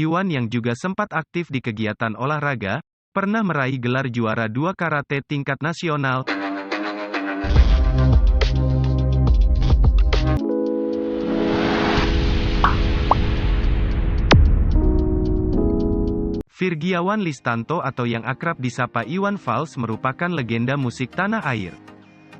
Iwan yang juga sempat aktif di kegiatan olahraga, pernah meraih gelar juara 2 karate tingkat nasional. Virgiawan Listanto atau yang akrab disapa Iwan Fals merupakan legenda musik tanah air.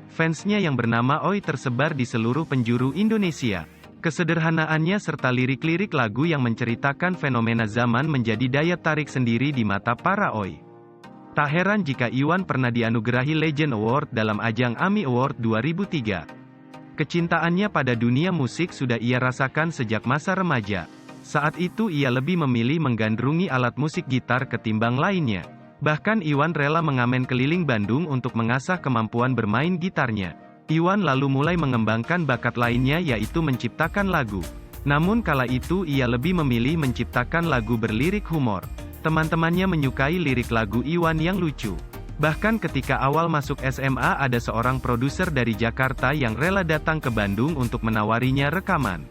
Fansnya yang bernama Oi tersebar di seluruh penjuru Indonesia. Kesederhanaannya serta lirik-lirik lagu yang menceritakan fenomena zaman menjadi daya tarik sendiri di mata para Oi. Tak heran jika Iwan pernah dianugerahi Legend Award dalam ajang AMI Award 2003. Kecintaannya pada dunia musik sudah ia rasakan sejak masa remaja. Saat itu ia lebih memilih menggandrungi alat musik gitar ketimbang lainnya. Bahkan Iwan rela mengamen keliling Bandung untuk mengasah kemampuan bermain gitarnya. Iwan lalu mulai mengembangkan bakat lainnya yaitu menciptakan lagu. Namun kala itu ia lebih memilih menciptakan lagu berlirik humor. Teman-temannya menyukai lirik lagu Iwan yang lucu. Bahkan ketika awal masuk SMA ada seorang produser dari Jakarta yang rela datang ke Bandung untuk menawarinya rekaman.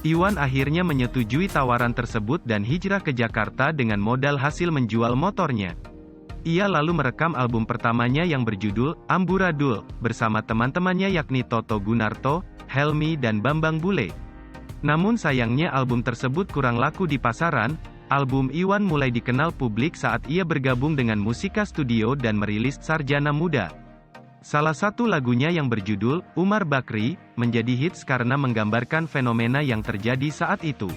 Iwan akhirnya menyetujui tawaran tersebut dan hijrah ke Jakarta dengan modal hasil menjual motornya. Ia lalu merekam album pertamanya yang berjudul Amburadul, bersama teman-temannya yakni Toto Gunarto, Helmi dan Bambang Bule. Namun sayangnya album tersebut kurang laku di pasaran. Album Iwan mulai dikenal publik saat ia bergabung dengan Musika Studio dan merilis Sarjana Muda. Salah satu lagunya yang berjudul Umar Bakri menjadi hits karena menggambarkan fenomena yang terjadi saat itu.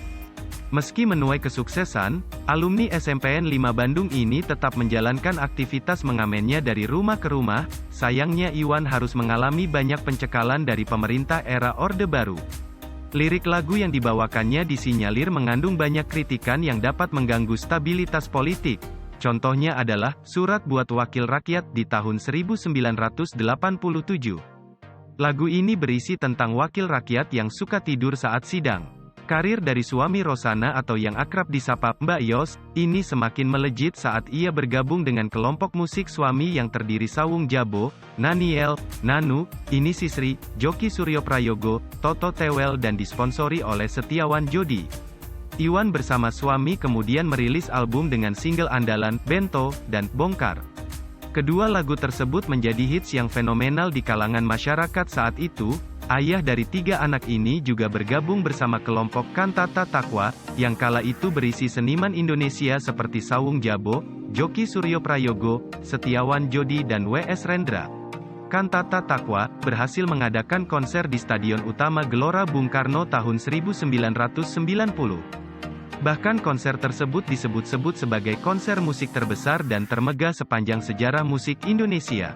Meski menuai kesuksesan, alumni SMPN 5 Bandung ini tetap menjalankan aktivitas mengamennya dari rumah ke rumah. Sayangnya Iwan harus mengalami banyak pencekalan dari pemerintah era Orde Baru. Lirik lagu yang dibawakannya disinyalir mengandung banyak kritikan yang dapat mengganggu stabilitas politik. Contohnya adalah, Surat Buat Wakil Rakyat di tahun 1987. Lagu ini berisi tentang wakil rakyat yang suka tidur saat sidang. Karir dari suami Rosana atau yang akrab disapa Mbak Yos, ini semakin melejit saat ia bergabung dengan kelompok musik suami yang terdiri Sawung Jabo, Naniel, Nanu, Ini Sisri, Joki Suryo Prayogo, Toto Tewel dan disponsori oleh Setiawan Jodi. Iwan bersama suami kemudian merilis album dengan single andalan, Bento, dan Bongkar. Kedua lagu tersebut menjadi hits yang fenomenal di kalangan masyarakat saat itu. Ayah dari 3 anak ini juga bergabung bersama kelompok Kantata Takwa, yang kala itu berisi seniman Indonesia seperti Sawung Jabo, Joki Suryo Prayogo, Setiawan Jodi dan W.S. Rendra. Kantata Takwa berhasil mengadakan konser di Stadion Utama Gelora Bung Karno tahun 1990. Bahkan konser tersebut disebut-sebut sebagai konser musik terbesar dan termegah sepanjang sejarah musik Indonesia.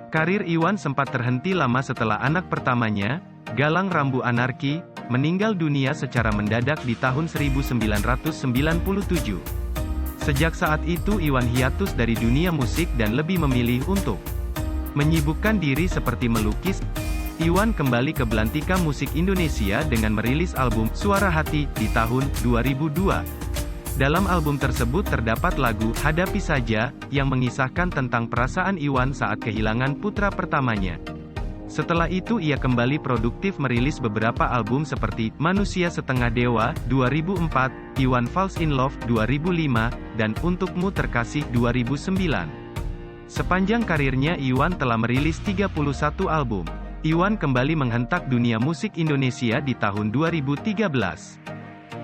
Karir Iwan sempat terhenti lama setelah anak pertamanya, Galang Rambu Anarki, meninggal dunia secara mendadak di tahun 1997. Sejak saat itu Iwan hiatus dari dunia musik dan lebih memilih untuk menyibukkan diri seperti melukis. Iwan kembali ke belantika musik Indonesia dengan merilis album Suara Hati di tahun 2002. Dalam album tersebut terdapat lagu Hadapi Saja, yang mengisahkan tentang perasaan Iwan saat kehilangan putra pertamanya. Setelah itu ia kembali produktif merilis beberapa album seperti Manusia Setengah Dewa, 2004, Iwan Fals in Love, 2005, dan Untukmu Terkasih, 2009. Sepanjang karirnya Iwan telah merilis 31 album. Iwan kembali menghentak dunia musik Indonesia di tahun 2013.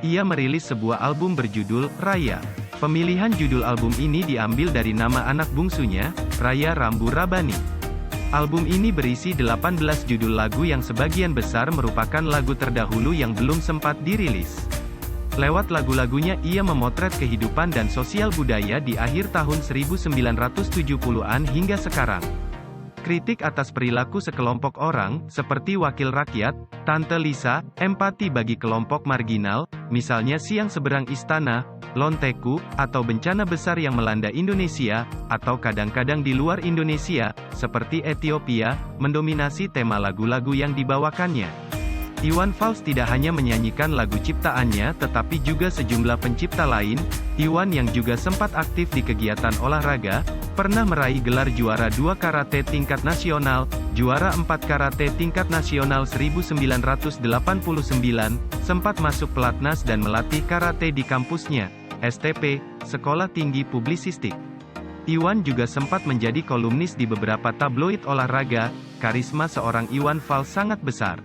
Ia merilis sebuah album berjudul Raya. Pemilihan judul album ini diambil dari nama anak bungsunya, Raya Rambu Rabani. Album ini berisi 18 judul lagu yang sebagian besar merupakan lagu terdahulu yang belum sempat dirilis. Lewat lagu-lagunya ia memotret kehidupan dan sosial budaya di akhir tahun 1970-an hingga sekarang. Kritik atas perilaku sekelompok orang, seperti Wakil Rakyat, Tante Lisa, empati bagi kelompok marginal, misalnya Siang Seberang Istana, Lonteku, atau bencana besar yang melanda Indonesia, atau kadang-kadang di luar Indonesia, seperti Ethiopia, mendominasi tema lagu-lagu yang dibawakannya. Iwan Fals tidak hanya menyanyikan lagu ciptaannya tetapi juga sejumlah pencipta lain. Iwan yang juga sempat aktif di kegiatan olahraga, pernah meraih gelar juara 2 karate tingkat nasional, juara 4 karate tingkat nasional 1989, sempat masuk pelatnas dan melatih karate di kampusnya. STP, Sekolah Tinggi Publisistik. Iwan juga sempat menjadi kolumnis di beberapa tabloid olahraga. Karisma seorang Iwan Fals sangat besar.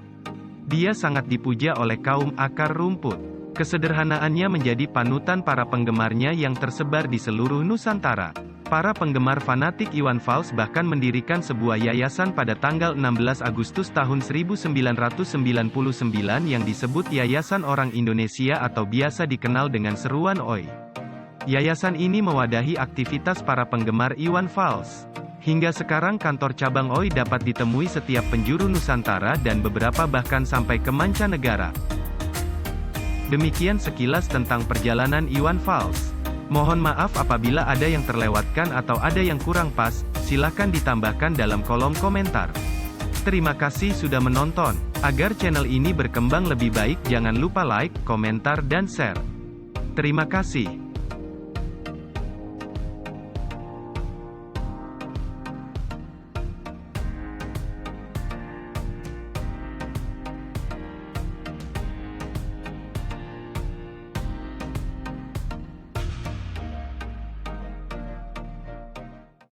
Dia sangat dipuja oleh kaum akar rumput. Kesederhanaannya menjadi panutan para penggemarnya yang tersebar di seluruh Nusantara. Para penggemar fanatik Iwan Fals bahkan mendirikan sebuah yayasan pada tanggal 16 Agustus tahun 1999 yang disebut Yayasan Orang Indonesia atau biasa dikenal dengan seruan OI. Yayasan ini mewadahi aktivitas para penggemar Iwan Fals. Hingga sekarang kantor cabang OI dapat ditemui setiap penjuru Nusantara dan beberapa bahkan sampai ke mancanegara. Demikian sekilas tentang perjalanan Iwan Fals. Mohon maaf apabila ada yang terlewatkan atau ada yang kurang pas, silahkan ditambahkan dalam kolom komentar. Terima kasih sudah menonton. Agar channel ini berkembang lebih baik jangan lupa like, komentar dan share. Terima kasih.